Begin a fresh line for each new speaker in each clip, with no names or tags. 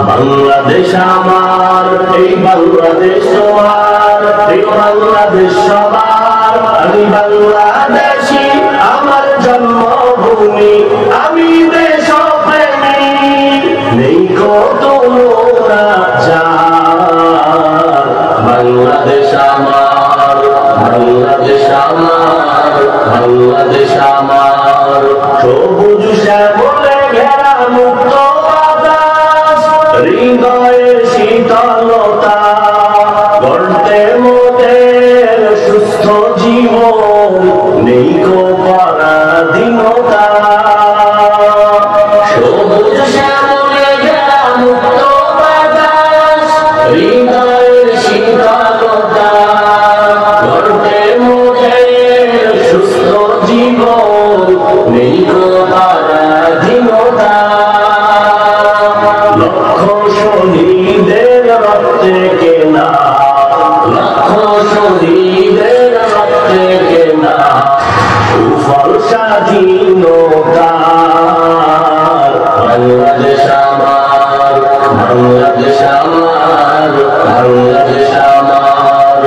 বাংলাদেশ আমার, এই বাংলাদেশ তোমার, এই বাংলাদেশ সবার। আমি বাংলাদেশী, আমার জন্মভূমি, আমি দেশপ্রেমী। নেই কত বাংলাদেশ আমার, বাংলাদেশ আমার, বাংলাদেশ আমার। সবুজ শ্যামলে ঘেরা মুক্ত বাতাস, হৃদয়ের শীতলতা, গড়তে মোদের সুস্থ জীবন, নেই কো পরাধীনতা। সবুজ শ্যামলে ঘেরা মুক্ত বাতাস, হৃদয়ের শীতলতা, গড়তে মোদের সুস্থ জীবন, নেই কো পরাধীনতা। লক্ষ শহীদের রক্তে কেনা, লক্ষ শহীদের রক্তে কেনা সুফল স্বাধীনতা। বাংলাদেশ আমার, বাংলাদেশ আমার, বাংলাদেশ আমার।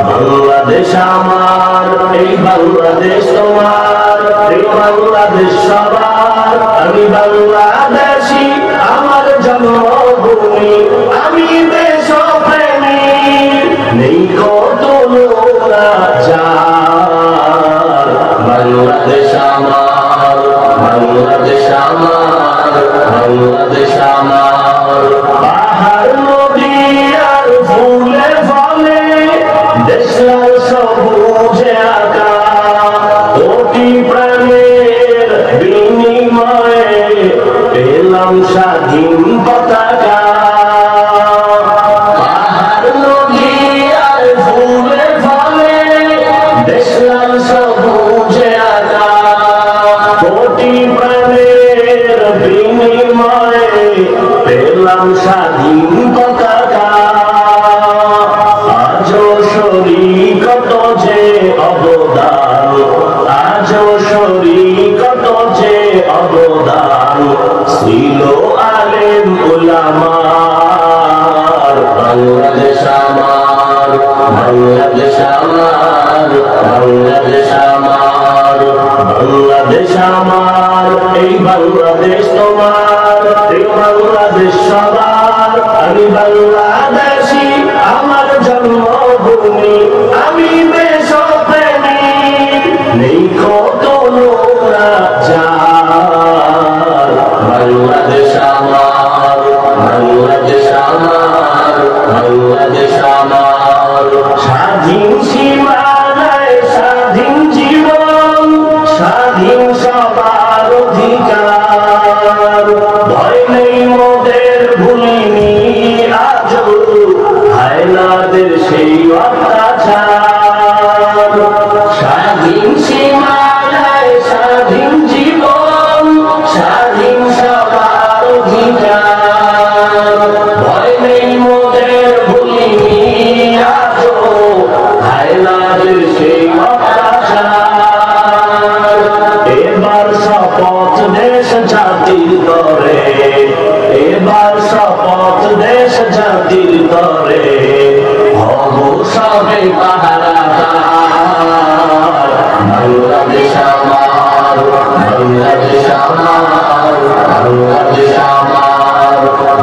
বাংলাদেশ আমার, এই বাংলাদেশ তোমার, এই বাংলাদেশ সবার। আমি বাংলাদেশী, আমার জন্মভূমি, আমি দেশপ্রেমী। নেই কত বাংলাদেশ আমার, বাংলাদেশ আমার, বাংলাদেশ আমার। পাহাড় নদী আর ফুলে ফলে, দেশলাল সবুজে আঁকা, কোটি প্রাণের বিনিময়ে পেলাম স্বাধীন পতাকা। পাহাড় নদী আর ফুলে ফলে, দেশলাল সবুজে আঁকা, কোটি প্রাণের বিনিময়ে পেলাম স্বাধীন পতাকা। আজও শরীকত যে অবদান, আজও শরীকত যে অবদান, ছিল আলেম উলামার। বাংলাদেশ আমার, বাংলাদেশ আমার, বাংলাদেশ আমার। বাংলাদেশ আমার, এই বাংলাদেশ তোমার, এই বাংলাদেশ সবার। আমি বাংলাদেশী, আমার জন্মভূমি, আমি দেশপ্রেমী। নেই কত বাংলাদেশ আমার, বাংলাদেশ আমার, বাংলাদেশ আমার। স্বাধীন সীমানায় স্বাধীন জীবন, স্বাধীন সবার অধিকার। ভয় নেই মোদের, ভুলিনি আজও হায়নাদের সেই অত্যাচার। স্বাধীন সীমানায় স্বাধীন জীবন, স্বাধীন সবার অধিকার। ভয় নেই মোদের, ভুলিনি আজও হায়নাদের সেই অত্যাচার। এবার শপথ দেশ জাতির তরে, এবার শপথ দেশ জাতির তরে, হব সবে পাহারাদার। বাংলাদেশ আমার, বাংলাদেশ আমার, বাংলাদেশ আমার।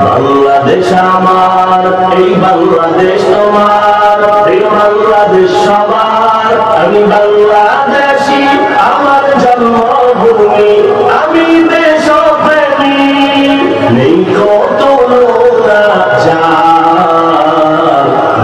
বাংলাদেশ আমার, এই বাংলাদেশ তোমার, এই বাংলাদেশ সবার। আমি বাংলাদেশী, আমার জন্মভূমি, আমি দেশপ্রেমী। নেই কত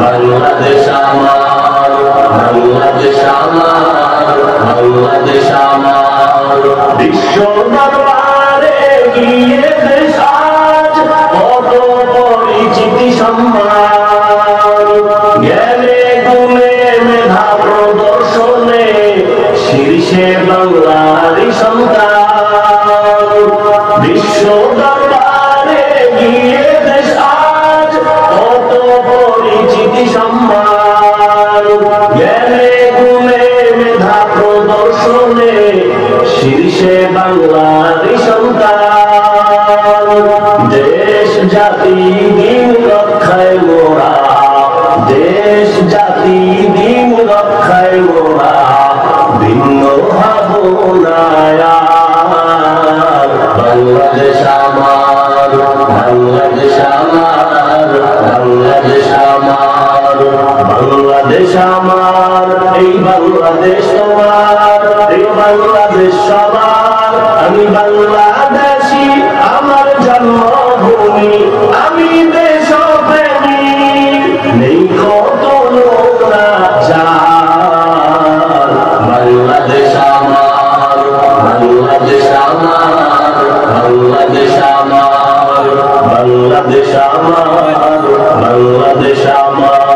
বাংলাদেশ আমার, বাংলাদেশ আমার, বাংলাদেশ আমার। বিশ্ব দরবারে গিয়ে দেশ আজ কত পরিচিতি সম্মান, জ্ঞানে গুণে মেধা প্রদর্শনে শীর্ষে বাংলারই সন্তান। বিশ্ব দরবারে গিয়ে দেশ আজ কত পরিচিতি সম্মান, জ্ঞানে গুণে মেধা প্রদর্শনে শীর্ষে বাংলারই সন্তান। দেশ জাতি দিন রক্ষায় মোরা, দেশ জাতি দিন রক্ষায় মোরা ভিন্ন হব না আর। বাংলাদেশ আমার, বাংলাদেশ আমার, বাংলাদেশ আমার, বাংলাদেশ আমার, এই বাংলাদেশ তোমার, এই বাংলাদেশ সবার। আমি বাংলাদেশী, আমার জন্মভূমি, আমি দেশপ্রেমী, নেই কত নোংরা চার। বাংলাদেশ আমার, বাংলাদেশ আমার, বাংলাদেশ আমার, বাংলাদেশ আমার, বাংলাদেশ আমার।